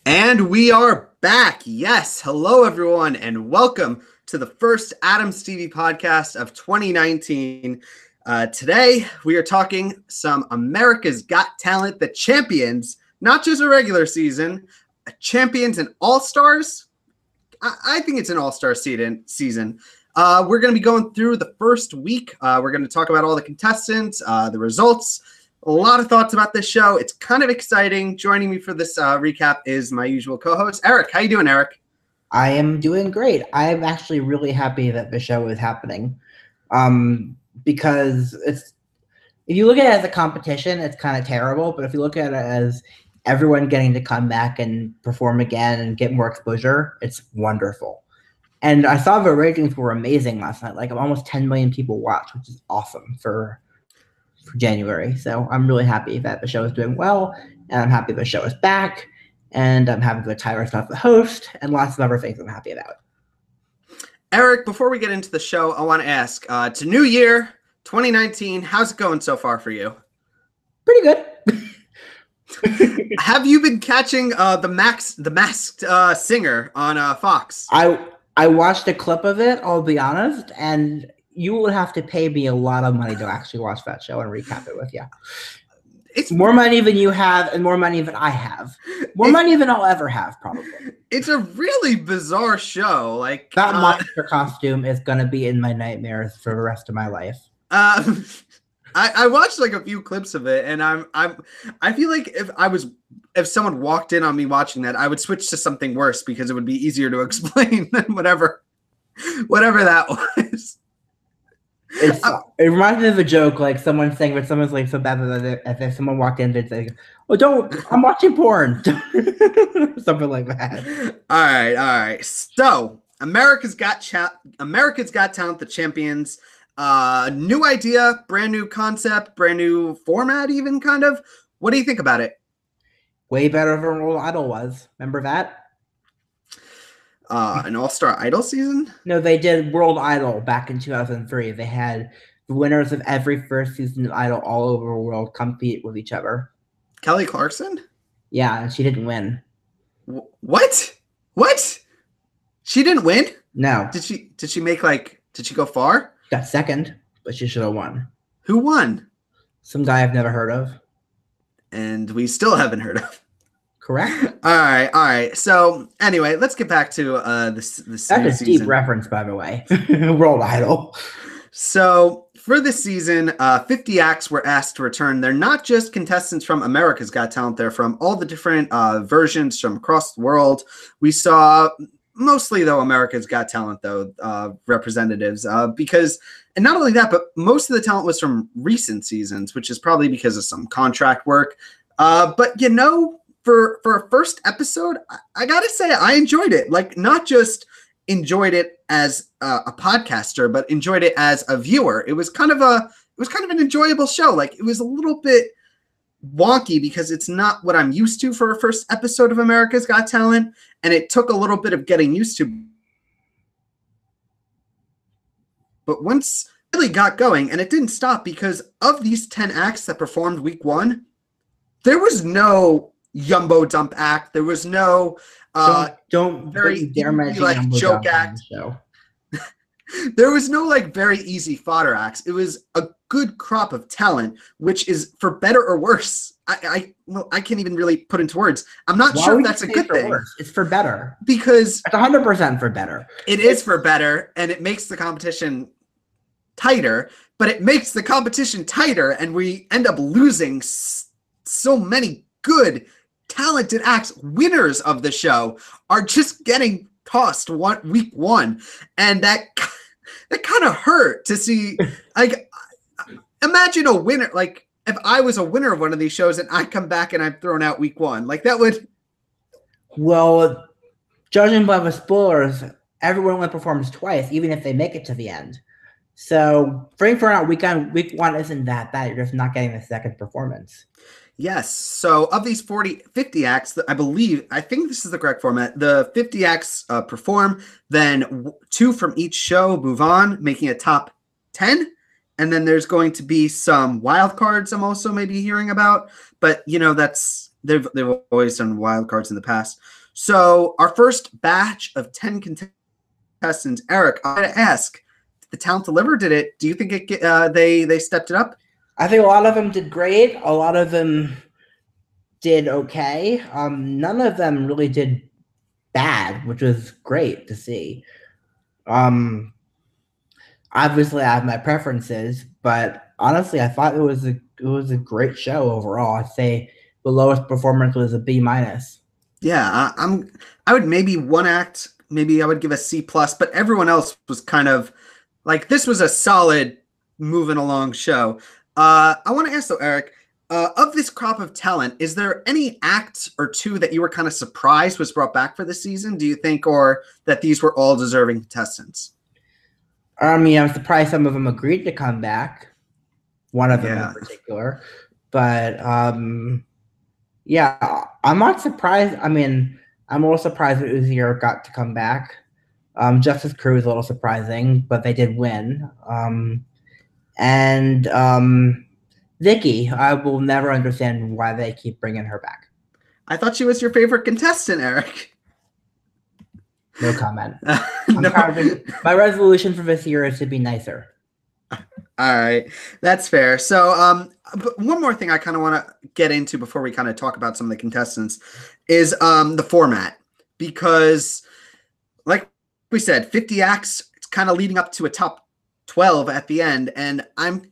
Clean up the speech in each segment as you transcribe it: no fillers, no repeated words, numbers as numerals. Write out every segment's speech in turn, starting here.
And we are back. Yes. Hello, everyone, and welcome to the first Adams TV podcast of 2019. Today, we are talking some America's Got Talent, the champions, not just a regular season, champions and all-stars. I think it's an all-star season. We're going to be going through the first week. We're going to talk about all the contestants, the results, a lot of thoughts about this show. It's kind of exciting. Joining me for this recap is my usual co-host, Eric. How you doing, Eric? I am doing great. I'm actually really happy that the show is happening, because if you look at it as a competition, it's kind of terrible. But if you look at it as everyone getting to come back and perform again and get more exposure, it's wonderful. And I saw the ratings were amazing last night. Like almost 10 million people watched, which is awesome for January. So I'm really happy that the show is doing well, and I'm happy the show is back, and I'm happy that Tyler's not the host, and lots of other things I'm happy about. Eric, before we get into the show, I want to ask, it's a new year, 2019. How's it going so far for you? Pretty good. Have you been catching the Masked Singer on Fox? I watched a clip of it, I'll be honest, and you would have to pay me a lot of money to actually watch that show and recap it with you. It's more money than you have and more money than I have. More money than I'll ever have, probably. It's a really bizarre show. Like that monster costume is going to be in my nightmares for the rest of my life. I watched like a few clips of it, and I feel like if someone walked in on me watching that, I would switch to something worse because it would be easier to explain than whatever that was. It reminds me of a joke, like someone saying that someone's like so bad that if someone walked in, they'd say, "Oh, don't! I'm watching porn," something like that. All right. So, America's Got Talent, the champions. New idea, brand new concept, brand new format, even kind of. What do you think about it? Way better than World Idol was. Remember that? An All-Star Idol season? No, they did World Idol back in 2003. They had the winners of every first season of Idol all over the world compete with each other. Kelly Clarkson? Yeah, and she didn't win. What? She didn't win? No. Did she go far? Got second, but she should have won. Who won? Some guy I've never heard of. And we still haven't heard of. Correct. All right. So anyway, let's get back to this. That's a deep reference, by the way. World Idol. So for this season, 50 acts were asked to return. They're not just contestants from America's Got Talent. They're from all the different versions from across the world. We saw mostly, though, America's Got Talent, though, representatives, because, and not only that, but most of the talent was from recent seasons, which is probably because of some contract work. But for a first episode, I gotta say I enjoyed it. Like, not just enjoyed it as a podcaster, but enjoyed it as a viewer. It was kind of an enjoyable show. Like, it was a little bit wonky because it's not what I'm used to for a first episode of America's Got Talent, and it took a little bit of getting used to. But once it really got going, and it didn't stop, because of these 10 acts that performed week one, there was no Yumbo Dump act. There was no don't very dare mention like Yumbo joke Dump act. Show. There was no like very easy fodder acts. It was a good crop of talent, which is for better or worse. I can't even really put into words. I'm not sure if that's a good thing. Worse? It's for better. Because it's 100% for better. It is for better, and it makes the competition tighter, but it makes the competition tighter, and we end up losing so many good, talented acts. Winners of the show are just getting tossed week one, and that kind of hurt to see. Like, imagine a winner. Like, if I was a winner of one of these shows and I come back and I'm thrown out week one, like that would. Well, judging by the spoilers, everyone only performs twice, even if they make it to the end. So, being thrown out week one isn't that bad. You're just not getting the second performance. Yes. So of these 50 acts, I think this is the correct format. The 50 acts perform, then 2 from each show move on, making a top 10. And then there's going to be some wild cards I'm also maybe hearing about. But, that's they've always done wild cards in the past. So our first batch of 10 contestants, Eric, I gotta ask, did the talent deliver? Do you think they stepped it up? I think a lot of them did great. A lot of them did okay. None of them really did bad, which was great to see. Obviously, I have my preferences, but honestly, I thought it was a great show overall. I'd say the lowest performance was a B minus. Yeah, I would maybe one act, maybe I would give a C plus, but everyone else was kind of like, this was a solid moving along show. I want to ask though, Eric, of this crop of talent, is there any act or two that you were kind of surprised was brought back for the season, do you think, or that these were all deserving contestants? I mean, I'm surprised some of them agreed to come back. One of them in particular. But yeah, I'm not surprised. I mean, I'm a little surprised that Uzier got to come back. Justice Crew is a little surprising, but they did win. And Vicky, I will never understand why they keep bringing her back. I thought she was your favorite contestant, Eric. No comment. No. My resolution for this year is to be nicer. All right, that's fair. So, but one more thing I kind of want to get into before we kind of talk about some of the contestants is the format, because, like we said, 50 acts. It's kind of leading up to a top 12 at the end, and I'm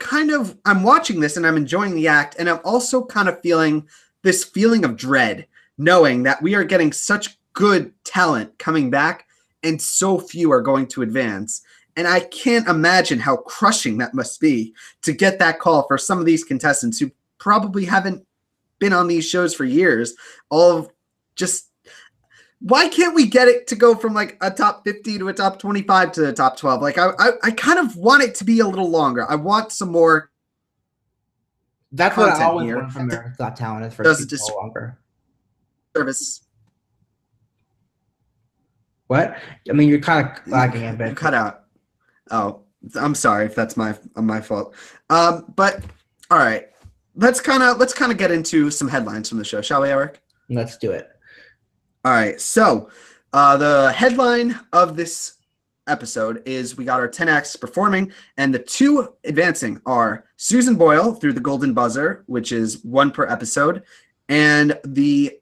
watching this and I'm enjoying the act, and I'm also kind of feeling this feeling of dread, knowing that we are getting such good talent coming back and so few are going to advance. And I can't imagine how crushing that must be to get that call for some of these contestants who probably haven't been on these shows for years. Why can't we get it to go from like a top 50 to a top 25 to the top 12? Like I kind of want it to be a little longer. I want some more. That's what I always want from America's Got Talent, is for it to be longer. Service. What? I mean, you're kind of lagging a bit. You cut out. Oh, I'm sorry if that's my fault. But all right, let's kind of get into some headlines from the show, shall we, Eric? Let's do it. All right. So the headline of this episode is we got our 10 acts performing, and the two advancing are Susan Boyle through the Golden Buzzer, which is one per episode, and the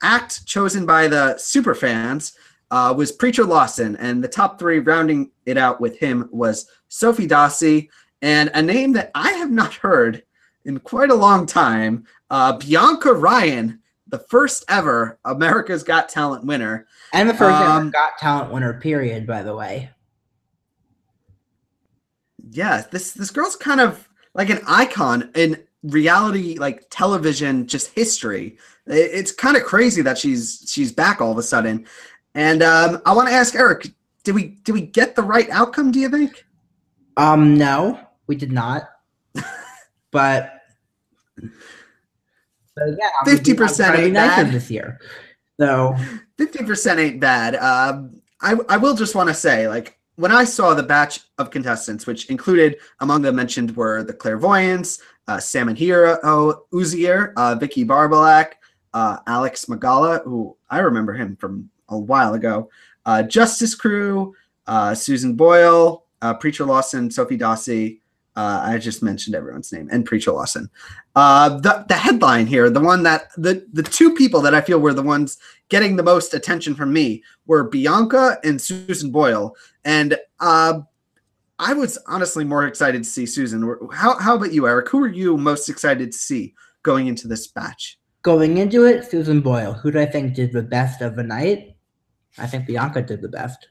act chosen by the super fans was Preacher Lawson, and the top three rounding it out with him was Sophie Dossi, and a name that I have not heard in quite a long time, Bianca Ryan, the first ever America's Got Talent winner. And the first ever Got Talent winner, period, by the way. Yeah, this girl's kind of like an icon in reality, like television, just history. It's kind of crazy that she's back all of a sudden. And I want to ask Eric, did we get the right outcome, do you think? No, we did not. But yeah, 50% ain't bad this year. So 50% ain't bad. I will just want to say, like, when I saw the batch of contestants, which included, among the mentioned were the Clairvoyants, Sam and Hero, Uzier, Vicky Barbalak, Alex Magala, who I remember him from a while ago, Justice Crew, Susan Boyle, Preacher Lawson, Sophie Dossi. I just mentioned everyone's name, and Preacher Lawson. The headline here, the one that the two people that I feel were the ones getting the most attention from me were Bianca and Susan Boyle. And I was honestly more excited to see Susan. How about you, Eric? Who are you most excited to see going into this batch? Going into it, Susan Boyle. Who do I think did the best of the night? I think Bianca did the best.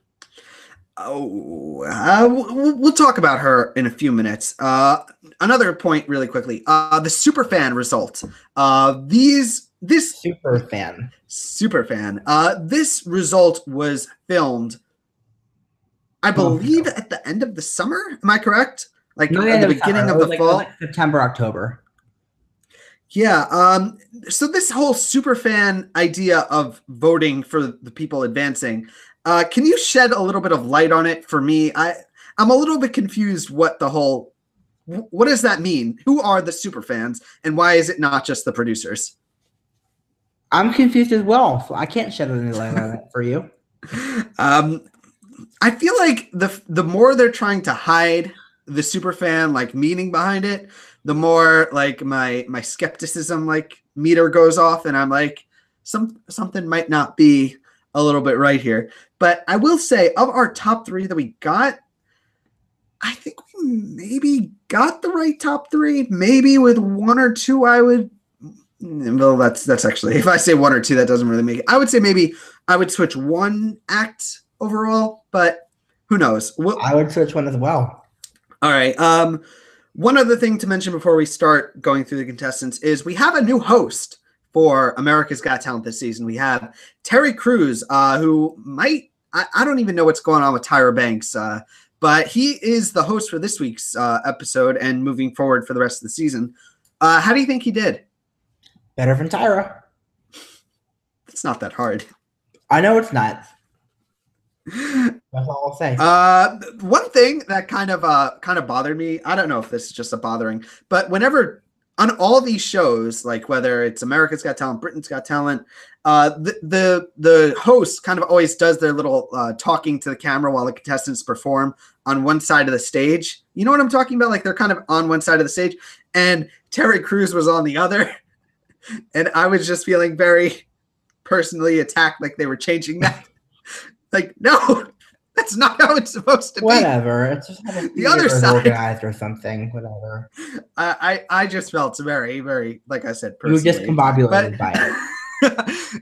We'll talk about her in a few minutes. Another point really quickly. The superfan result. This superfan. This result was filmed, I believe, at the end of the summer. Am I correct? Like at the beginning of the fall? Like September, October. Yeah. So this whole superfan idea of voting for the people advancing, can you shed a little bit of light on it for me? I'm a little bit confused what does that mean? Who are the superfans, and why is it not just the producers? I'm confused as well, so I can't shed any light on it for you. I feel like the more they're trying to hide the superfan like meaning behind it, the more like my skepticism like meter goes off, and I'm like, something might not be a little bit right here. But I will say, of our top three that we got, I think we maybe got the right top three. Maybe with one or two, I would. Well, that's actually, if I say one or two, that doesn't really make it. I would say maybe I would switch one act overall, but who knows? I would switch one as well. All right. One other thing to mention before we start going through the contestants is we have a new host for America's Got Talent this season. We have Terry Crews, who might, I don't even know what's going on with Tyra Banks, but he is the host for this week's episode and moving forward for the rest of the season. How do you think he did? Better than Tyra. It's not that hard. I know it's not. That's all I'll say. One thing that kind of bothered me, I don't know if this is just a bothering, but whenever on all these shows, like whether it's America's Got Talent, Britain's Got Talent, the host kind of always does their little talking to the camera while the contestants perform on one side of the stage. You know what I'm talking about? Like they're kind of on one side of the stage, and Terry Crews was on the other. And I was just feeling very personally attacked, like they were changing that. Like, no, that's not how it's supposed to be. Whatever. It's just the other side organized or something. Whatever. I just felt very, very, like I said, personally. You were discombobulated by it.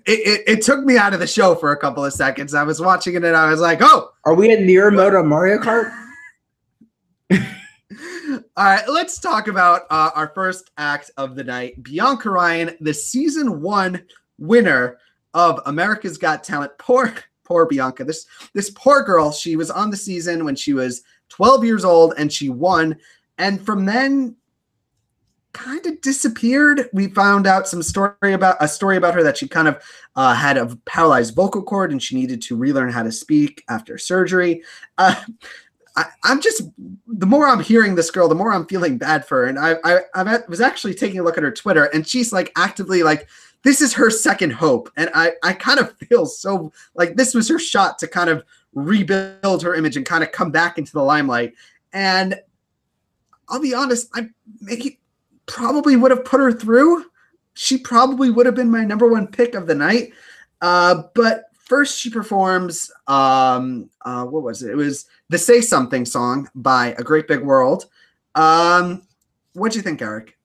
it took me out of the show for a couple of seconds. I was watching it and I was like, oh. Are we in mirror mode on Mario Kart? All right, let's talk about our first act of the night. Bianca Ryan, the season 1 winner of America's Got Talent. Poor Bianca. This poor girl. She was on the season when she was 12 years old and she won. And from then kind of disappeared. We found out a story about her that she kind of had a paralyzed vocal cord and she needed to relearn how to speak after surgery. I'm just, the more I'm hearing this girl, the more I'm feeling bad for her. And I was actually taking a look at her Twitter, and she's like actively like, this is her second hope. And I kind of feel so like this was her shot to kind of rebuild her image and kind of come back into the limelight. And I'll be honest, I probably would have put her through. She probably would have been my number one pick of the night. But first she performs, what was it? It was the Say Something song by A Great Big World. What'd you think, Eric?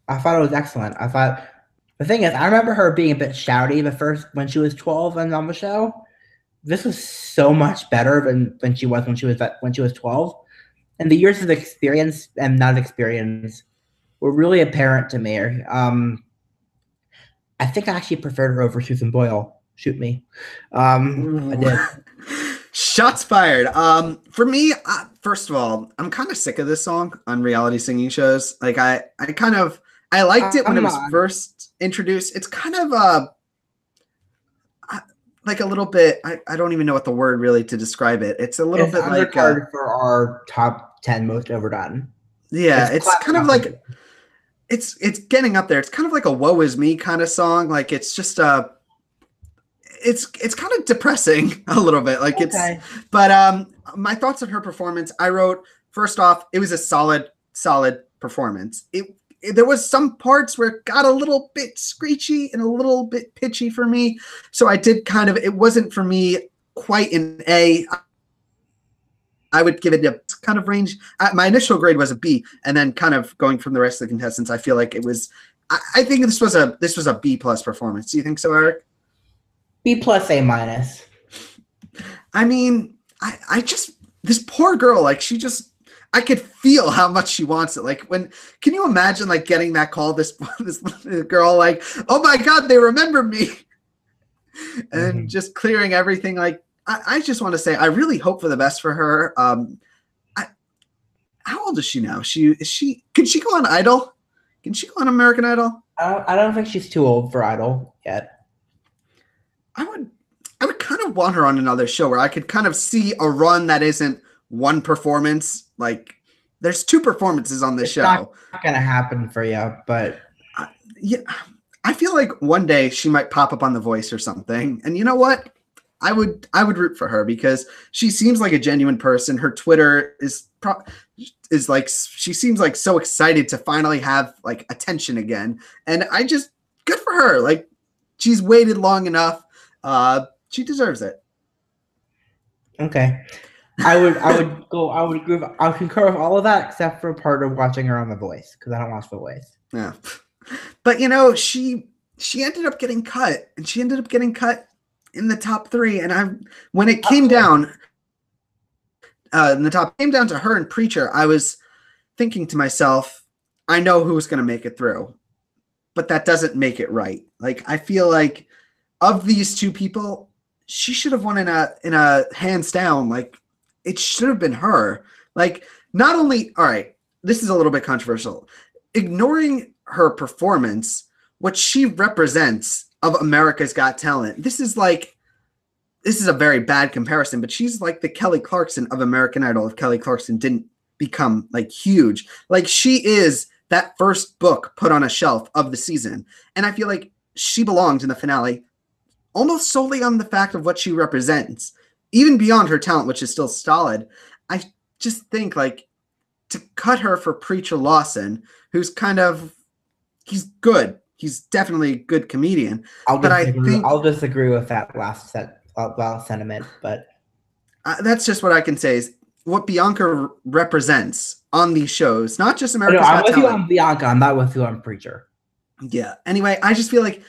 I thought it was excellent. I thought, the thing is, I remember her being a bit shouty the first, when she was 12 and on the show. This was so much better than she was when she was 12. And the years of experience and not experience were really apparent to me. I think I actually preferred her over Susan Boyle. Shoot me. I did. Shots fired. For me, first of all, I'm kind of sick of this song on reality singing shows. Like I liked it when it was first introduced. It's kind of like a little bit. I don't even know what the word really to describe it. It's a little bit like for our top 10 most overdone. Yeah, it's kind of like it's getting up there. It's kind of like a woe is me kind of song. Like it's just it's kind of depressing a little bit. Like okay. But my thoughts on her performance, I wrote, first off, it was a solid performance. There was some parts where it got a little bit screechy and a little bit pitchy for me. So I did it wasn't for me quite an A. I would give it a kind of range. My initial grade was a B, and then kind of going from the rest of the contestants, I feel like it was, I think this was a B+ performance. Do you think so, Eric? B+, A-. I mean, I just, this poor girl, like I could feel how much she wants it. Like can you imagine like getting that call, this girl, like, oh my God, they remember me. And just clearing everything. Like, I just want to say, I really hope for the best for her. How old is she now? Can she go on Idol? Can she go on American Idol? I don't think she's too old for Idol yet. I would kind of want her on another show where I could kind of see a run that isn't one performance. Like there's 2 performances on this show. Not gonna happen for you, but yeah, I feel like one day she might pop up on The Voice or something. And you know what? I would root for her because she seems like a genuine person. Her Twitter is like, she seems like so excited to finally have like attention again. And good for her. Like, she's waited long enough. She deserves it. Okay. I would concur with all of that except for part of watching her on The Voice because I don't watch The Voice. Yeah. But you know, she ended up getting cut, and she ended up getting cut in the top 3. And when it came down in the top, came down to her and Preacher, I was thinking to myself, I know who's going to make it through, but that doesn't make it right. Like, I feel like of these two people, she should have won in a hands down. Like, it should have been her. Like, not only, all right, this is a little bit controversial, ignoring her performance, what she represents of America's Got Talent. This is a very bad comparison, but she's like the Kelly Clarkson of American Idol if Kelly Clarkson didn't become like huge. Like, she is that first book put on a shelf of the season. And I feel like she belongs in the finale almost solely on the fact of what she represents, even beyond her talent, which is still solid. I just think like to cut her for Preacher Lawson, who's he's good. He's definitely a good comedian. I'll disagree with that last sentiment, but that's just what I can say is what Bianca represents on these shows, not just America's Got Talent. I'm with you on Bianca. I'm not with you on Preacher. Yeah. Anyway, I just feel like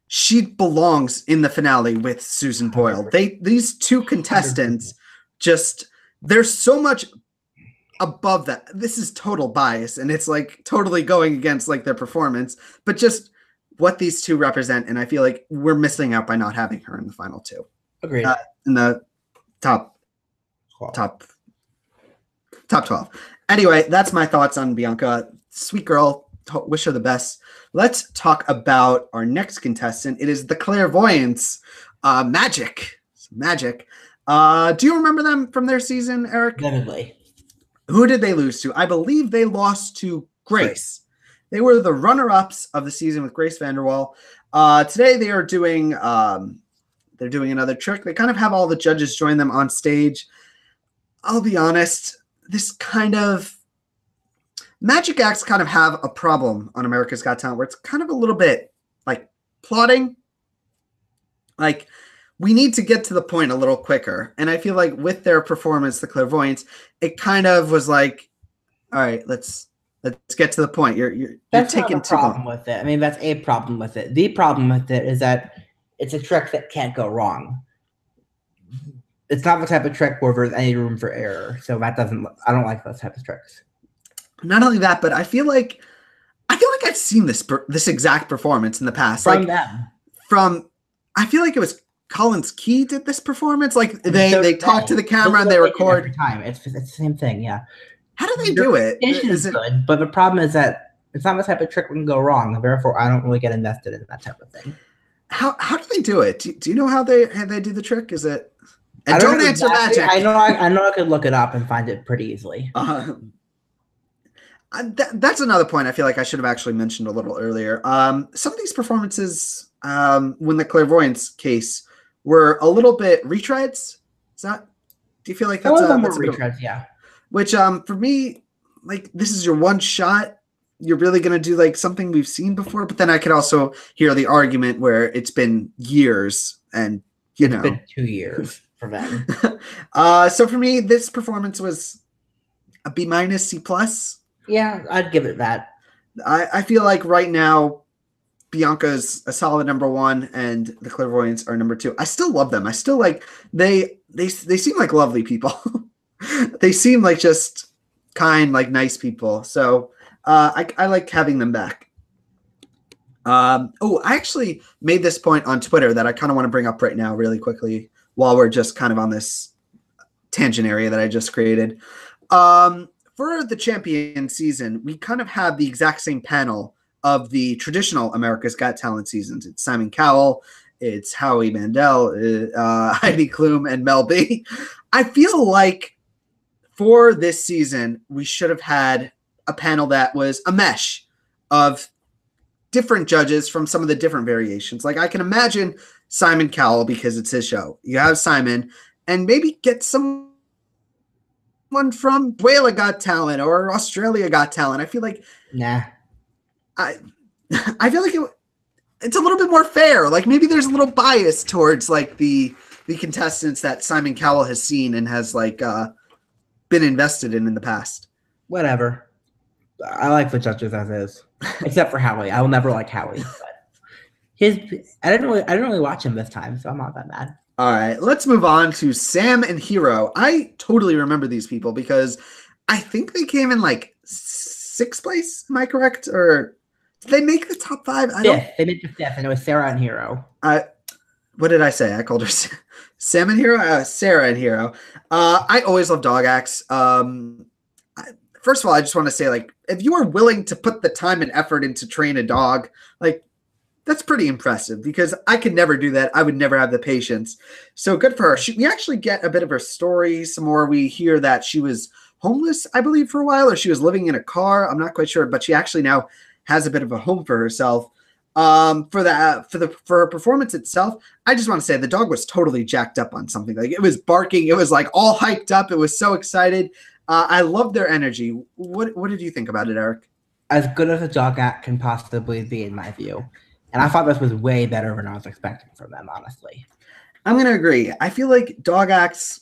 she belongs in the finale with Susan Boyle. These two contestants they're so much above that. This is total bias, and it's like totally going against like their performance, but just what these two represent. And I feel like we're missing out by not having her in the final 2. Agreed. In the top 12. Anyway, that's my thoughts on Bianca. Sweet girl. Wish her the best. Let's talk about our next contestant. It is the Clairvoyants. Magic. Do you remember them from their season, Eric? Vividly. Who did they lose to? I believe they lost to Grace. They were the runner-ups of the season with Grace Vanderwall. Today they are doing they're doing another trick. They kind of have all the judges join them on stage. I'll be honest, Magic acts kind of have a problem on America's Got Talent where it's kind of a little bit like plotting. Like, we need to get to the point a little quicker. And I feel like with their performance, the Clairvoyants, it kind of was like, all right, let's get to the point. You're taking too long with it. I mean, that's a problem with it. The problem with it is that it's a trick that can't go wrong. It's not the type of trick where there's any room for error. So I don't like those type of tricks. Not only that, but I feel like I've seen this exact performance in the past. From them. I feel like it was Collins Key did this performance. Like they talk to the camera and they record every time. It's the same thing. Yeah. How do they do it? Is good, but the problem is that it's not the type of trick that can go wrong. And therefore, I don't really get invested in that type of thing. How do they do it? Do you know how they do the trick? Is it? And don't answer magic. I know I could look it up and find it pretty easily. That's another point I feel like I should have actually mentioned a little earlier. Some of these performances, when the Clairvoyance case, were a little bit retreads. Do you feel like that's a retreads? Yeah. Which for me, like, this is your one shot. You're really gonna do like something we've seen before, but then I could also hear the argument where it's been years and it's been 2 years for them. So for me, this performance was a B-, C+. Yeah, I'd give it that. I feel like right now, Bianca's a solid number 1, and the Clairvoyants are number 2. I still love them. I still like they seem like lovely people. They seem like just kind, like nice people. So I like having them back. I actually made this point on Twitter that I kind of want to bring up right now really quickly while we're just kind of on this tangent area that I just created. For the champion season, we kind of have the exact same panel of the traditional America's Got Talent seasons. It's Simon Cowell, it's Howie Mandel, Heidi Klum, and Mel B. I feel like for this season, we should have had a panel that was a mesh of different judges from some of the different variations. Like I can imagine Simon Cowell, because it's his show. You have Simon, and maybe get someone from Venezuela Got Talent or Australia Got Talent. I feel like I feel like it's a little bit more fair. Like maybe there's a little bias towards like the contestants that Simon Cowell has seen and has like been invested in the past. Whatever. I like the judges as is, except for Howie. I will never like Howie. But I didn't really watch him this time, so I'm not that mad. All right, let's move on to Sam and Hero. I totally remember these people because I think they came in like 6th place. Am I correct? Or did they make the top 5? They made the 5th, and it was Sarah and Hero. What did I say? I called her Sam and Hero? Sarah and Hero. I always love dog acts. First of all, I just want to say, like, if you are willing to put the time and effort into train a dog, like, that's pretty impressive because I could never do that. I would never have the patience. So good for her. We actually get a bit of her story. Some more. We hear that she was homeless, I believe, for a while, or she was living in a car. I'm not quite sure, but she actually now has a bit of a home for herself. For her performance itself, I just want to say the dog was totally jacked up on something. Like it was barking. It was like all hyped up. It was so excited. I love their energy. What did you think about it, Eric? As good as a dog act can possibly be, in my view. And I thought this was way better than I was expecting from them, honestly. I'm going to agree. I feel like dog acts,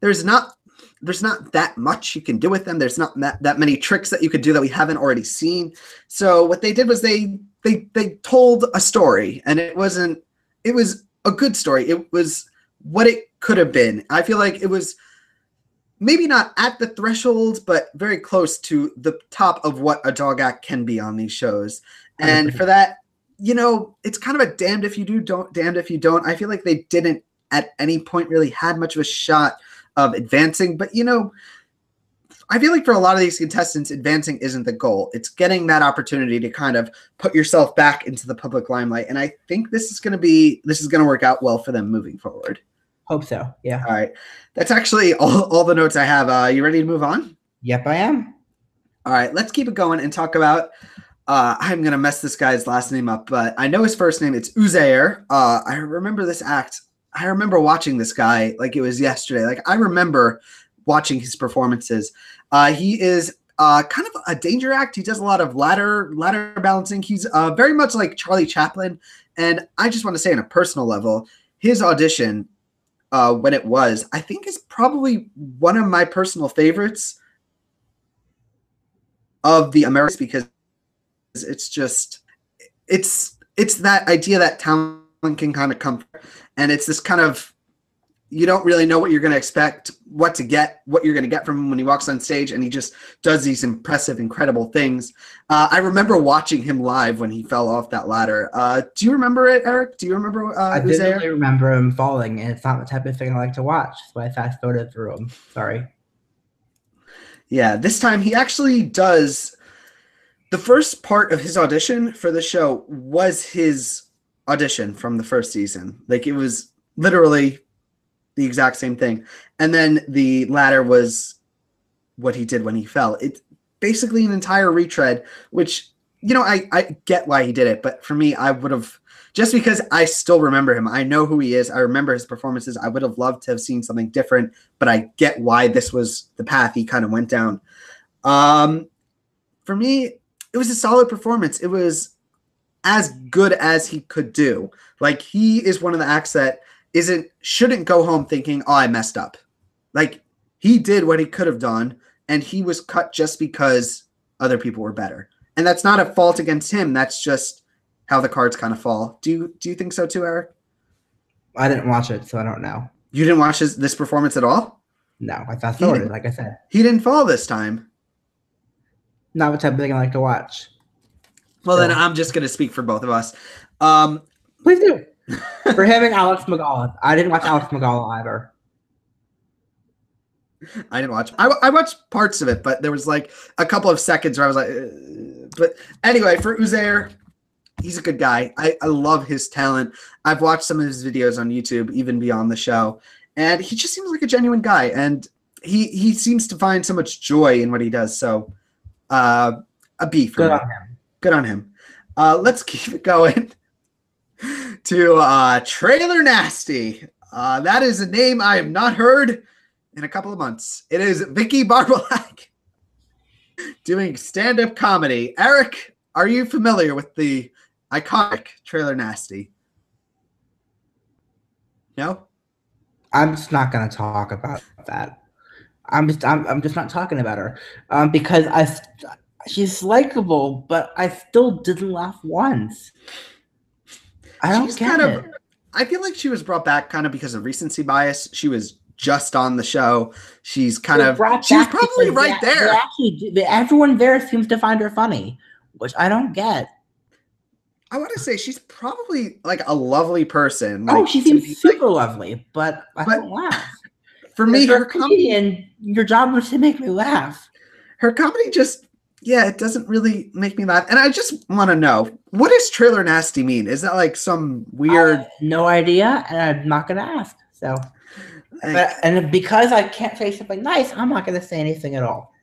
there's not that much you can do with them. There's not that many tricks that you could do that we haven't already seen. So what they did was they told a story, and it was a good story. It was what it could have been. I feel like it was maybe not at the threshold, but very close to the top of what a dog act can be on these shows. And for that, it's kind of a damned if you do, damned if you don't. I feel like they didn't at any point really had much of a shot of advancing, but I feel like for a lot of these contestants, advancing isn't the goal. It's getting that opportunity to kind of put yourself back into the public limelight. And I think this is going to work out well for them moving forward. Hope so. Yeah. All right. That's actually all the notes I have. You ready to move on? Yep, I am. All right. Let's keep it going and talk about, I'm going to mess this guy's last name up, but I know his first name. It's Uzair. I remember this act. I remember watching this guy like it was yesterday. Like I remember watching his performances. He is kind of a danger act. He does a lot of ladder balancing. He's very much like Charlie Chaplin. And I just want to say on a personal level, his audition, when it was, I think is probably one of my personal favorites of the Americans, because it's just, it's that idea that talent can kind of come, and it's this kind of, you don't really know what you're going to expect, what you're going to get from him when he walks on stage, and he just does these impressive, incredible things. I remember watching him live when he fell off that ladder. Do you remember it, Eric? Do you remember? I didn't really remember him falling, and it's not the type of thing I like to watch, so I fast forwarded through him. Sorry. Yeah, this time he actually does. The first part of his audition for the show was his audition from the first season. Like it was literally the exact same thing. And then the ladder was what he did when he fell. It's basically an entire retread, which, I get why he did it. But for me, I would have, just because I still remember him, I know who he is, I remember his performances, I would have loved to have seen something different, but I get why this was the path he kind of went down. For me, it was a solid performance. It was as good as he could do. Like, he is one of the acts that shouldn't go home thinking, oh, I messed up. Like, he did what he could have done, and he was cut just because other people were better. And that's not a fault against him. That's just how the cards kind of fall. Do you think so too, Eric? I didn't watch it, so I don't know. You didn't watch this performance at all? No, I fast forwarded, like I said. He didn't fall this time. Not the type of thing I like to watch. Well, then I'm just going to speak for both of us. Please do. For him and Alex McGaw. I didn't watch Alex McGaw either. I didn't watch. I watched parts of it, but there was like a couple of seconds where I was like, but anyway, for Uzair, he's a good guy. I love his talent. I've watched some of his videos on YouTube, even beyond the show, and he just seems like a genuine guy, and he seems to find so much joy in what he does. So, a B for good me. on him. Good on him. Let's keep it going to Trailer Nasty. That is a name I have not heard in a couple of months. It is Vicky Barbalak doing stand-up comedy. Eric, are you familiar with the iconic Trailer Nasty? No? I'm just not going to talk about that. I'm just not talking about her because she's likable, but I still didn't laugh once. I don't get it. I feel like she was brought back kind of because of recency bias. She was just on the show. She's probably right there. Everyone there seems to find her funny, which I don't get. I want to say she's probably like a lovely person. Like, she seems super lovely, but I don't laugh. For me, her comedy, your job was to make me laugh. Her comedy just, it doesn't really make me laugh. And I just want to know, what does Trailer Nasty mean? Is that like some weird? No idea, and I'm not going to ask. So, and because I can't say something nice, I'm not going to say anything at all.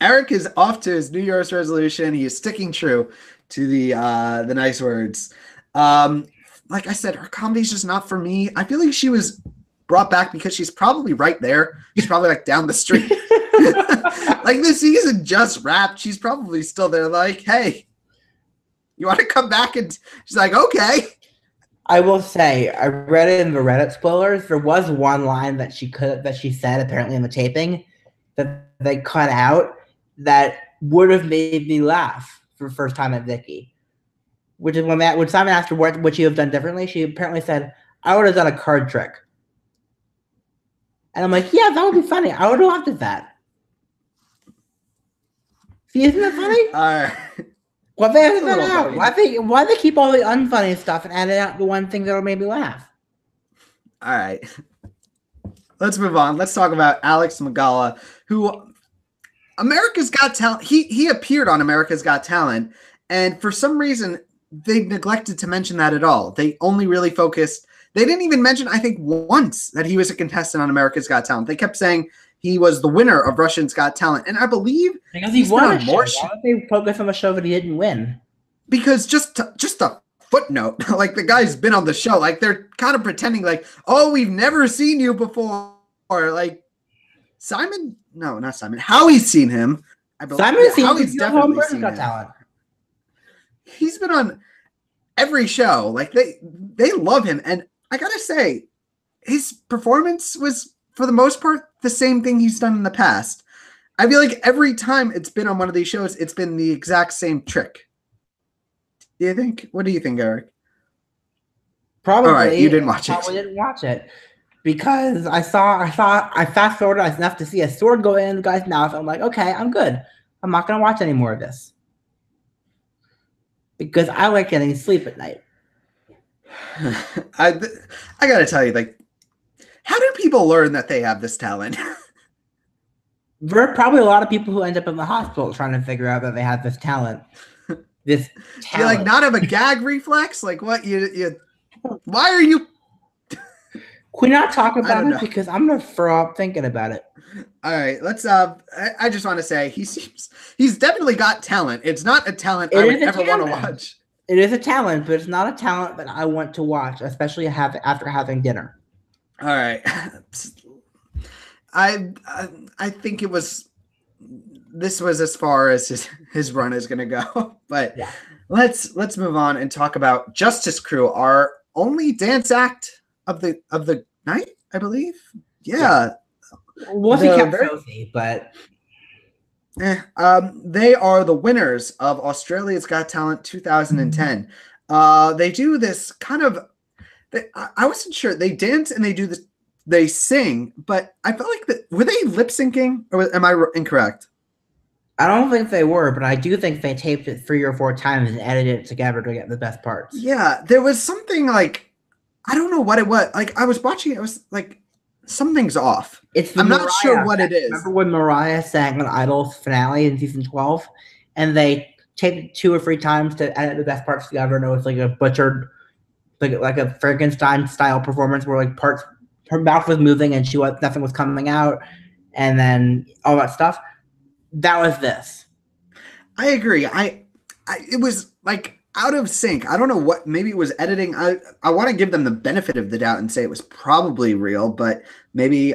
Eric is off to his New Year's resolution. He is sticking true to the nice words. Like I said, her comedy's just not for me. I feel like she was brought back because she's probably right there. She's probably like down the street. Like the season just wrapped. She's probably still there. Like, hey, you want to come back? And she's like, okay. I will say, I read it in the Reddit spoilers. There was one line that she said apparently in the taping that they cut out that would have made me laugh for the first time at Vicky. Which is when Simon asked her what would she have done differently, she apparently said, I would have done a card trick. And I'm like, yeah, that would be funny. I would have laughed at that. See, isn't that funny? Why they edit that out? Why they keep all the unfunny stuff and edit out the one thing that'll make me laugh? All right. Let's move on. Let's talk about Alex Magala, who America's Got Talent. He appeared on America's Got Talent, and for some reason they neglected to mention that at all. They only really focused. They didn't even mention, I think, once that he was a contestant on America's Got Talent. They kept saying he was the winner of Russians Got Talent, and I believe because he won a show. Why would they focus on a show that he didn't win? Because just a footnote, like the guy's been on the show, like they're kind of pretending like, oh, we've never seen you before, or like Simon. No, not Simon. Howie's seen him. I believe Howie's definitely seen him. Talent. He's been on every show. Like they love him, and I gotta say, his performance was for the most part the same thing he's done in the past. I feel like every time it's been on one of these shows, it's been the exact same trick. Do you think? What do you think, Eric? Probably. All right, you didn't watch it. Probably didn't watch it because I fast forwarded enough to see a sword go in the guy's mouth. I'm like, okay, I'm good. I'm not gonna watch any more of this because I like getting sleep at night. I gotta tell you, like, how do people learn that they have this talent? There are probably a lot of people who end up in the hospital trying to figure out that they have this talent. This talent. Do you like not have a gag reflex? Like what? You? Why are you? Can we not talk about it because I'm gonna throw up thinking about it. All right, let's. I just want to say he's definitely got talent. It's not a talent I would ever want to watch. It is a talent, but it's not a talent that I want to watch, especially after having dinner. All right, I think it was. This was as far as his run is going to go, but yeah. Let's move on and talk about Justice Crew, our only dance act of the night, I believe. Yeah. Wasn't kept Sophie, but they are the winners of Australia's Got Talent 2010. They do this kind of. I wasn't sure. They dance and they do this. They sing, but I felt like were they lip syncing, or am I incorrect? I don't think they were, but I do think they taped it 3 or 4 times and edited it together to get the best parts. Yeah, there was something like, I don't know what it was. Like I was watching it, I was like, something's off. I'm not sure what it is. Remember when Mariah sang on Idol's finale in season 12, and they taped it 2 or 3 times to edit the best parts together, and it was like a butchered, like a Frankenstein style performance where like parts, her mouth was moving and nothing was coming out, and then all that stuff. That was this. I agree. I it was like out of sync. I don't know what, maybe it was editing. I want to give them the benefit of the doubt and say it was probably real, but maybe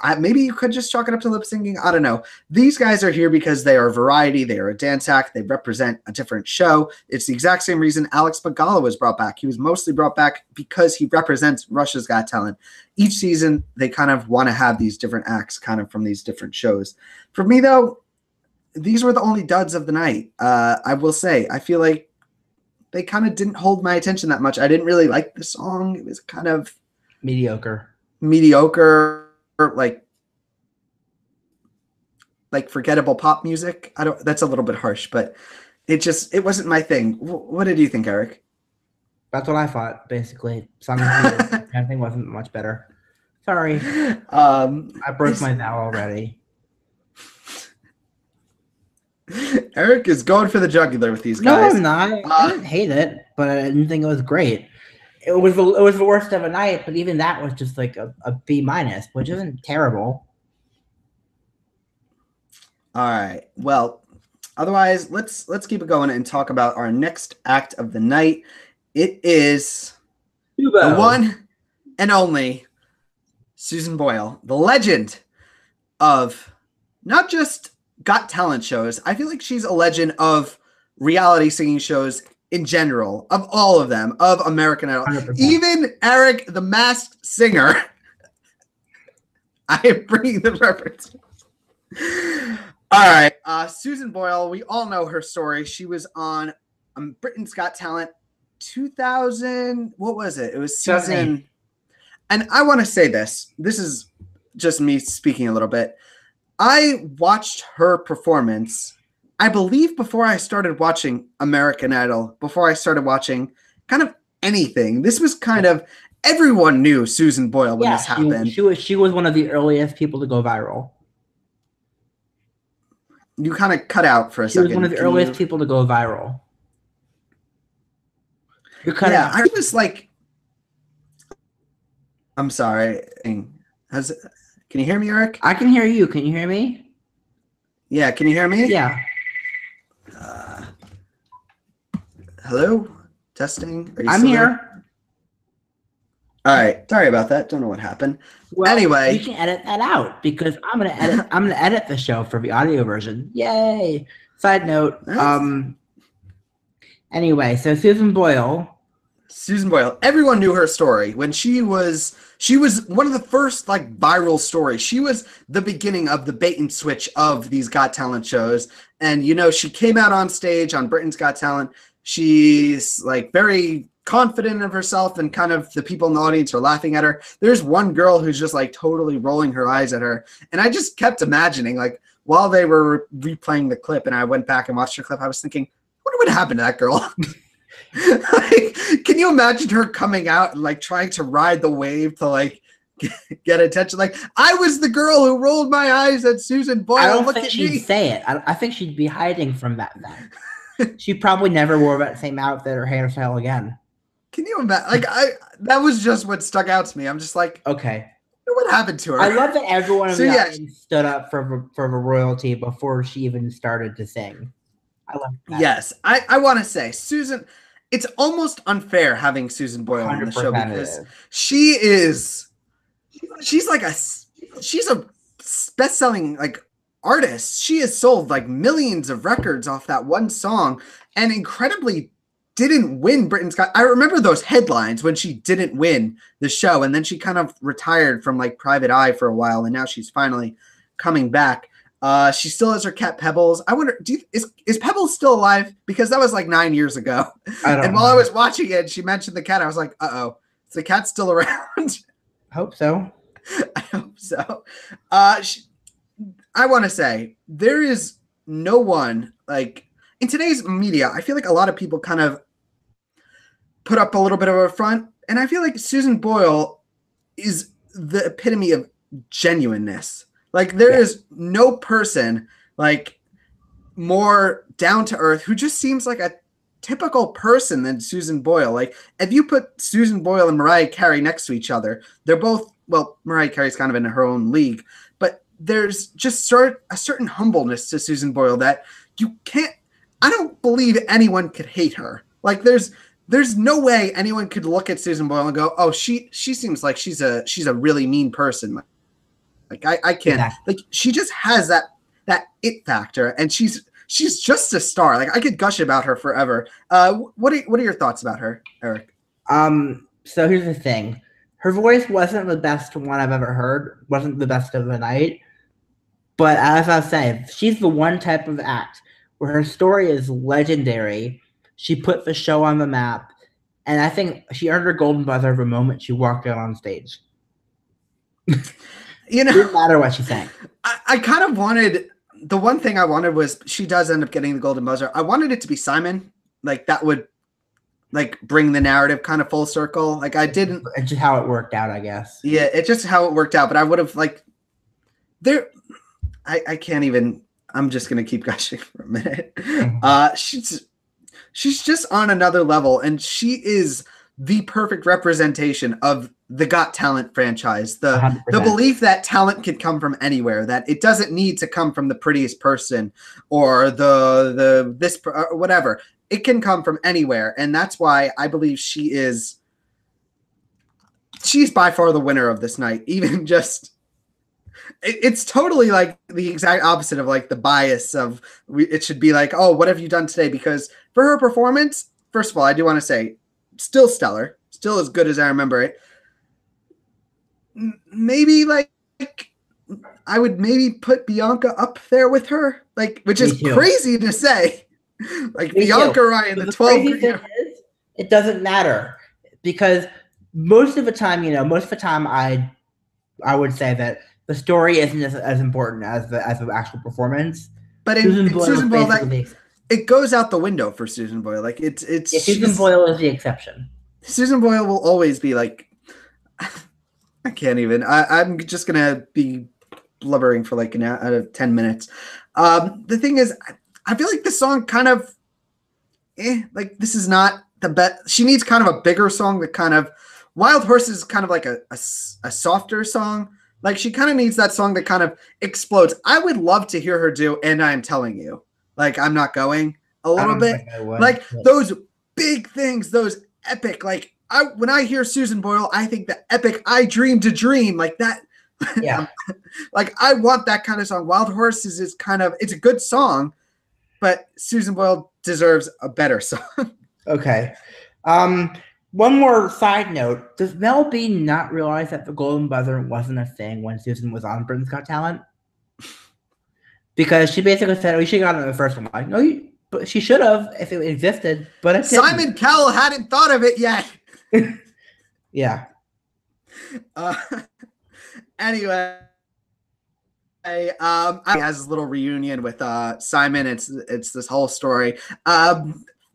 you could just chalk it up to lip syncing. I don't know. These guys are here because they are variety. They are a dance act. They represent a different show. It's the exact same reason Alex Bagala was brought back. He was mostly brought back because he represents Russia's Got Talent. Each season, they kind of want to have these different acts kind of from these different shows. For me, though, these were the only duds of the night. I will say, I feel like they kind of didn't hold my attention that much. I didn't really like the song. It was kind of mediocre, like forgettable pop music. That's a little bit harsh, but it wasn't my thing. What did you think, Eric? That's what I thought, basically. Everything wasn't much better. Sorry. I broke my vow already. Eric is going for the jugular with these guys. No, I'm not. I didn't hate it, but I didn't think it was great. It was the worst of a night, but even that was just like a B minus, which isn't terrible. All right. Well, otherwise, let's keep it going and talk about our next act of the night. It is the one and only Susan Boyle, the legend of not just Got Talent shows. I feel like she's a legend of reality singing shows in general, of all of them, of American Idol. 100%. Even Eric, the Masked Singer. I am bringing the reference. All right. Susan Boyle, we all know her story. She was on Britain's Got Talent 2000. What was it? It was season. And I want to say this. This is just me speaking a little bit. I watched her performance, I believe, before I started watching American Idol, before I started watching kind of anything. This was kind of, everyone knew Susan Boyle when this happened. She was one of the earliest people to go viral. You kind of cut out for a second. She was one of the earliest people to go viral. You're cut out. I was like, I'm sorry. Can you hear me, Eric? I can hear you. Can you hear me? Yeah, can you hear me? Yeah. Hello? Testing? Are you I'm here. There? All right. Sorry about that. Don't know what happened. Well, anyway, you can edit that out because I'm gonna edit the show for the audio version. Yay! Side note. Nice. Anyway, so Susan Boyle. Everyone knew her story when she was one of the first like viral stories. She was the beginning of the bait and switch of these Got Talent shows. And, she came out on stage on Britain's Got Talent. She's like very confident of herself and kind of the people in the audience are laughing at her. There's one girl who's just like totally rolling her eyes at her. And I just kept imagining, like, while they were replaying the clip and I went back and watched her clip, I was thinking, what would happen to that girl? Like, can you imagine her coming out and like trying to ride the wave to like get attention? Like, I was the girl who rolled my eyes at Susan Boyle. I don't think she'd say it. I think she'd be hiding from that then. She probably never wore that same outfit or hairstyle again. Can you imagine? Like, that was just what stuck out to me. I'm just like, okay, what happened to her? I love that everyone in the audience stood up for the royalty before she even started to sing. I love that. Yes, I want to say Susan. It's almost unfair having Susan Boyle on the show because she's a best-selling like artist. She has sold like millions of records off that one song and incredibly didn't win Britain's Got. I remember those headlines when she didn't win the show and then she kind of retired from like Private Eye for a while and now she's finally coming back. She still has her cat Pebbles. I wonder, is Pebbles still alive? Because that was like 9 years ago. And while I was watching it, she mentioned the cat. I was like, uh-oh, is the cat still around? Hope so. I hope so. I want to say, there is no one, like, in today's media, I feel like a lot of people kind of put up a little bit of a front. And I feel like Susan Boyle is the epitome of genuineness. Like, there is no person, like, more down to earth who just seems like a typical person than Susan Boyle. Like, if you put Susan Boyle and Mariah Carey next to each other, they're both, well, Mariah Carey's kind of in her own league, but there's just a certain humbleness to Susan Boyle that you can't, I don't believe anyone could hate her. Like there's no way anyone could look at Susan Boyle and go, oh, she seems like she's a really mean person. Like I can't, like she just has that it factor, and she's just a star. Like I could gush about her forever. What are your thoughts about her, Eric? So here's the thing. Her voice wasn't the best one I've ever heard, wasn't the best of the night. But as I was saying, she's the one type of act where her story is legendary. She put the show on the map, and I think she earned her golden buzzer the moment she walked out on stage. You know, it didn't matter what she sang. I kind of wanted, the one thing I wanted was, she does end up getting the golden buzzer. I wanted it to be Simon. Like that would like bring the narrative kind of full circle. Like I didn't. It's just how it worked out, I guess. Yeah, it's just how it worked out. But I would have like I can't even. I'm just gonna keep gushing for a minute. She's just on another level, and she is the perfect representation of the Got Talent franchise. The 100%. The belief that talent can come from anywhere, that it doesn't need to come from the prettiest person or this or whatever. It can come from anywhere, and that's why I believe she's by far the winner of this night. Even just. It's totally like the exact opposite of like the bias of it should be like, oh, what have you done today? Because for her performance, first of all, I do want to say still stellar, still as good as I remember it. Maybe like I would maybe put Bianca up there with her, like, which is crazy to say. Like Bianca Ryan, the 12. It doesn't matter because most of the time, I would say that the story isn't as important as the actual performance. But in Susan Boyle, it goes out the window for Susan Boyle. Like it's Susan Boyle is the exception. Susan Boyle will always be like, I can't even. I'm just gonna be blubbering for like out of 10 minutes. The thing is, I feel like this song kind of, like this is not the best. She needs kind of a bigger song that kind of. Wild Horses is kind of like a softer song. Like she kind of needs that song that kind of explodes. I would love to hear her do "And I'm Telling You." Like I'm not going a little bit. Like those big things, those epic. Like when I hear Susan Boyle, I think the epic "I Dream to Dream" like that. Yeah. Like I want that kind of song. Wild Horses is kind of, it's a good song, but Susan Boyle deserves a better song. Okay. One more side note. Does Mel B not realize that the golden buzzer wasn't a thing when Susan was on Britain's Got Talent? Because she basically said, oh, you should have gotten it the first one. Like, no, but she should have if it existed. But it didn't. Simon Cowell hadn't thought of it yet. Yeah. Anyway, has this little reunion with Simon. It's this whole story.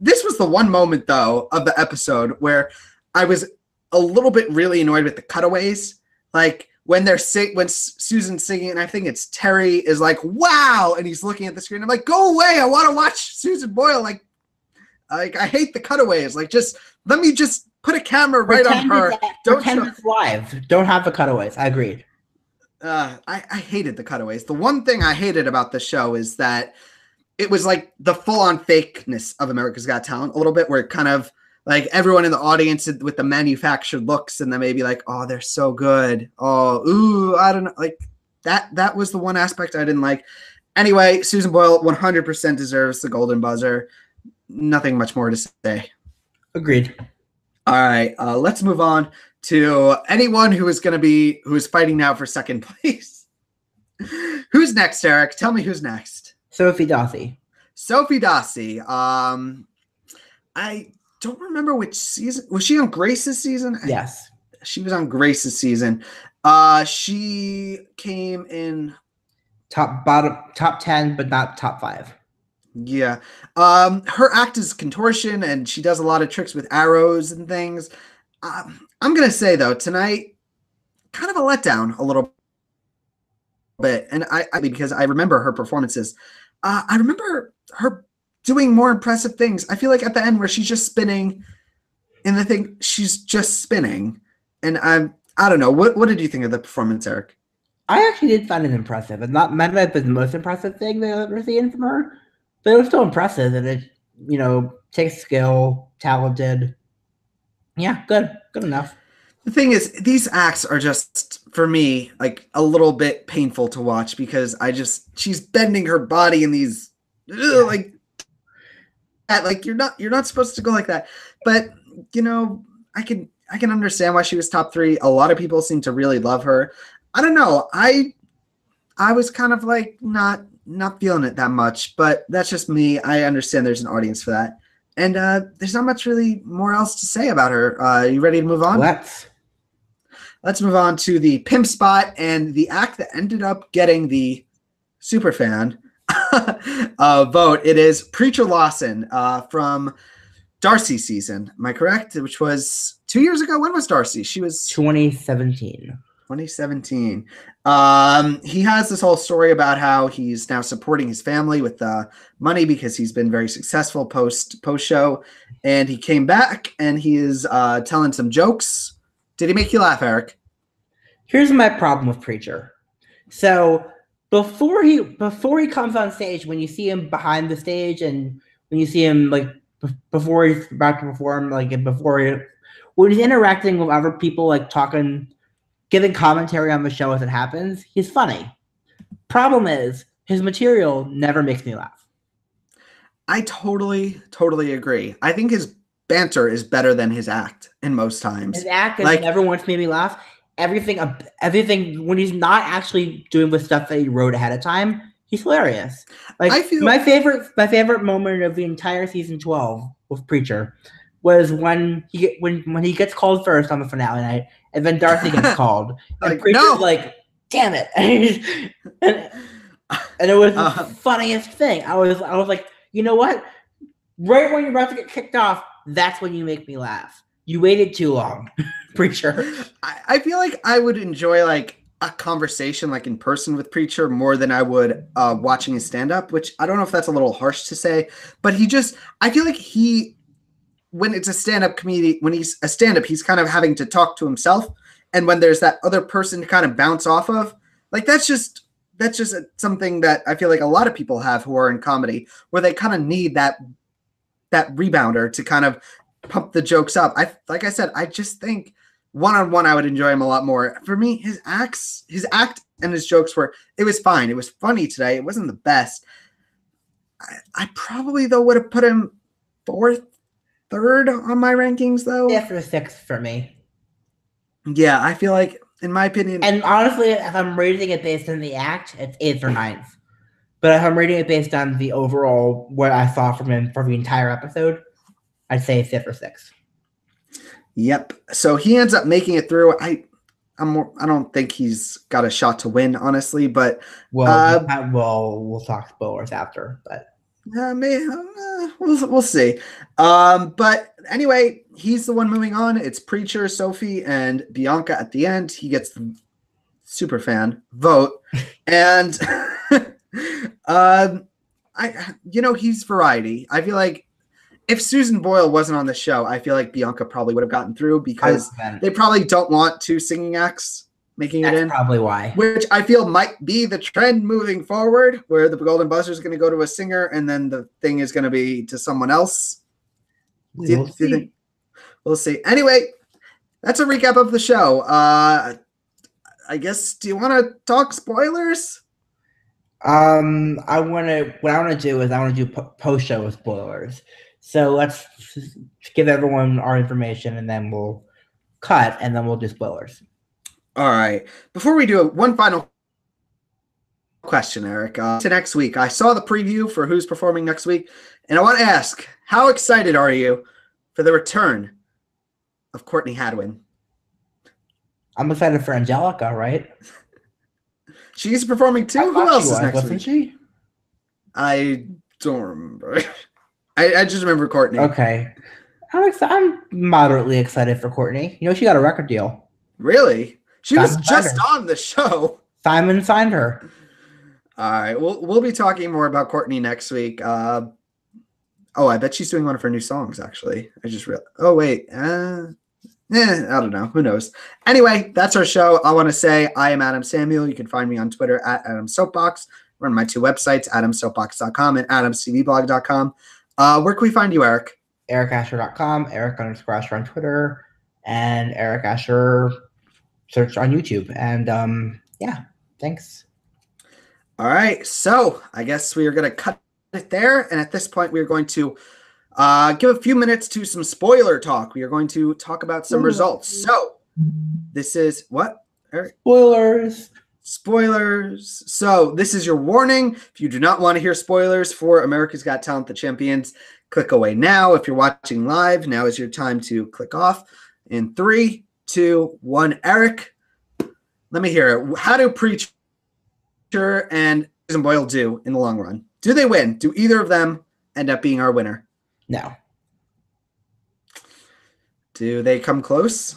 This was the one moment, though, of the episode where I was a little bit really annoyed with the cutaways. Like when when Susan's singing, and I think it's Terry is like, "Wow," and he's looking at the screen. I'm like, "Go away! I want to watch Susan Boyle." Like I hate the cutaways. Like let me just put a camera right on her. Don't pretend it's live. Don't have the cutaways. I agreed. I hated the cutaways. The one thing I hated about the show is that it was like the full-on fakeness of America's Got Talent a little bit, where it kind of like everyone in the audience with the manufactured looks, and then maybe like, oh, they're so good. Oh, ooh, I don't know. Like that was the one aspect I didn't like. Anyway, Susan Boyle 100% deserves the golden buzzer. Nothing much more to say. Agreed. All right, let's move on to anyone who is fighting now for second place. Who's next, Eric? Tell me who's next. Sophie Dossi. Sophie Dossi. I don't remember which season. Was she on Grace's season? Yes. She was on Grace's season. She came in top 10, but not top 5. Yeah. Her act is contortion, and she does a lot of tricks with arrows and things. I'm going to say, though, tonight, kind of a letdown a little bit. And because I remember her performances. I remember her doing more impressive things. I feel like at the end where she's just spinning in the thing, she's just spinning. And I don't know. What did you think of the performance, Eric? I actually did find it impressive. And not might have been the most impressive thing that I've ever seen from her. But it was still impressive, and it takes skill, talented. Yeah, good enough. The thing is, these acts are just, for me, like a little bit painful to watch because she's bending her body in these, like that. Like you're not supposed to go like that. But I can understand why she was top 3. A lot of people seem to really love her. I don't know. I was kind of like not feeling it that much, but that's just me. I understand there's an audience for that. And there's not much really more else to say about her. You ready to move on? Let's move on to the pimp spot and the act that ended up getting the superfan vote. It is Preacher Lawson from Darcy's season. Am I correct? Which was 2 years ago. When was Darcy? She was 2017. 2017. He has this whole story about how he's now supporting his family with money because he's been very successful post show, and he came back and he is telling some jokes. Did he make you laugh, Eric? Here's my problem with Preacher. So before he comes on stage, when you see him behind the stage and when you see him like before he's about to perform, like when he's interacting with other people, like talking, giving commentary on the show as it happens, he's funny. Problem is, his material never makes me laugh. I totally agree. I think his banter is better than his act in most times. His act has never once made me laugh. Everything when he's not actually doing the stuff that he wrote ahead of time, he's hilarious. Like my favorite moment of the entire season 12 with Preacher was when he gets called first on the finale night, and then Darcy gets called, and Preacher's like, "Damn it!" and it was the funniest thing. I was like, you know what? Right when you're about to get kicked off, that's when you make me laugh. You waited too long, Preacher. I feel like I would enjoy like a conversation like in person with Preacher more than I would watching his stand-up, which I don't know if that's a little harsh to say, but I feel like when it's a stand-up comedian, when he's a stand-up, he's kind of having to talk to himself. And when there's that other person to kind of bounce off of, like that's just something that I feel like a lot of people have who are in comedy, where they kind of need that rebounder to kind of pump the jokes up. Like I said, I just think one-on-one I would enjoy him a lot more. For me, his act and his jokes it was fine. It was funny today. It wasn't the best. I probably though would have put him 4th, 3rd on my rankings though. Yeah, for 6th for me. Yeah, I feel like, in my opinion, and honestly, if I'm rating it based on the act, it's 8th or 9th. But if I'm rating it based on the overall what I saw from him for the entire episode, I'd say 5th or 6th. Yep. So he ends up making it through. I don't think he's got a shot to win, honestly. But we'll talk spoilers after. But we'll see. But anyway, he's the one moving on. It's Preacher, Sophie, and Bianca at the end. He gets the super fan vote, and he's variety. I feel like if Susan Boyle wasn't on the show, I feel like Bianca probably would have gotten through because they probably don't want 2 singing acts making it in. That's probably why. Which I feel might be the trend moving forward, where the Golden Buzzer is going to go to a singer and then the thing is going to be to someone else. We'll see. We'll see. Anyway, that's a recap of the show. I guess, do you want to talk spoilers? What I want to do post-show with spoilers. So let's give everyone our information, and then we'll cut, and then we'll do spoilers. All right. Before we do it, one final question, Eric. To next week, I saw the preview for who's performing next week, and I want to ask, how excited are you for the return of Courtney Hadwin? I'm excited for Angelica, right? She's performing too. Who else is next week? Wasn't she? I don't remember. I just remember Courtney. Okay. I'm moderately excited for Courtney. She got a record deal. Really? She was just on the show. Simon signed her. All right. We'll be talking more about Courtney next week. I bet she's doing one of her new songs, actually. I just realized. Oh, wait. I don't know. Who knows? Anyway, that's our show. I want to say I am Adam Samuel. You can find me on Twitter at Adam Soapbox. We're on my two websites, adamsoapbox.com and adamstvblog.com. Where can we find you, Eric? EricAscher.com, Eric_Ascher on Twitter, and Eric Ascher search on YouTube. And yeah, thanks. All right, so I guess we are going to cut it there. And at this point, we are going to give a few minutes to some spoiler talk. We are going to talk about some results. So this is what, Eric? Spoilers. So this is your warning. If you do not want to hear spoilers for America's Got Talent, The Champions, click away now. If you're watching live, now is your time to click off. In 3, 2, 1. Eric, let me hear it. How do Preacher and Susan Boyle do in the long run? Do they win? Do either of them end up being our winner? No. Do they come close?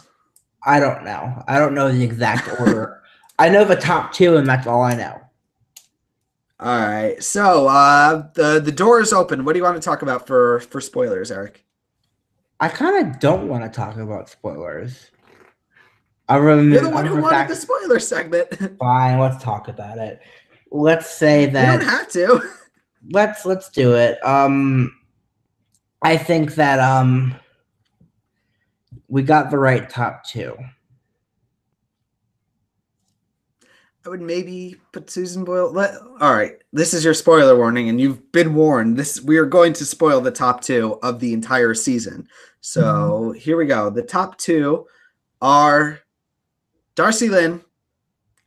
I don't know. I don't know the exact order. I know the top 2, and that's all I know. All right. So the door is open. What do you want to talk about for spoilers, Eric? I kind of don't want to talk about spoilers. You're the one who wanted the spoiler segment. Fine, let's talk about it. Let's say that you don't have to. Let's do it. I think that we got the right top 2. I would maybe put Susan Boyle. All right, this is your spoiler warning, and you've been warned. We are going to spoil the top 2 of the entire season. So here we go. The top 2 are Darcy Lynn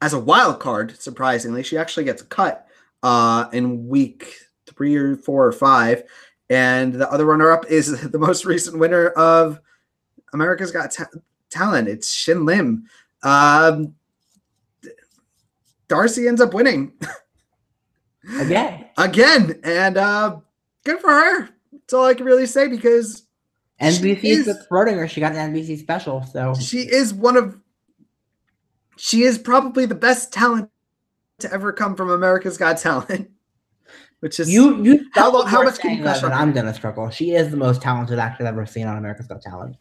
as a wild card. Surprisingly, she actually gets cut in week 3 or 4 or 5, and the other runner-up is the most recent winner of America's Got Talent. It's Shin Lim. Darcy ends up winning again, and good for her. That's all I can really say, because NBC is promoting her. She got an NBC special, so she is probably the best talent to ever come from America's Got Talent. Which is how much can you crush on her? I'm gonna struggle. She is the most talented actor I've ever seen on America's Got Talent.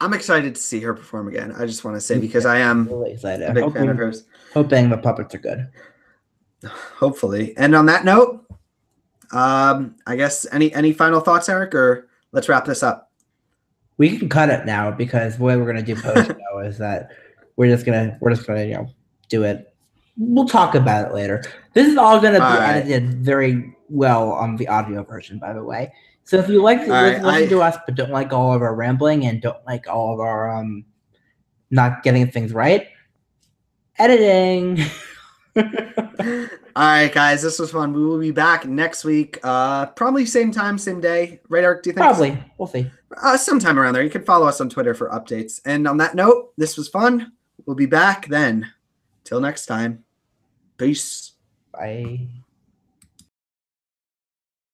I'm excited to see her perform again. I just want to say, because I am really excited. A big fan of hers. Hoping the puppets are good. Hopefully. And on that note, I guess any final thoughts, Eric, or let's wrap this up. We can cut it now, because the way we're gonna do post show is that we're just gonna do it. We'll talk about it later. This is all gonna be edited very well on the audio version, by the way. So if you like to listen to us but don't like all of our rambling and don't like all of our not getting things right, editing. All right, guys, this was fun. We will be back next week, probably same time, same day. Right, Eric? Do you think? Probably. We'll see. Sometime around there. You can follow us on Twitter for updates. And on that note, this was fun. We'll be back then. Till next time. Peace. Bye.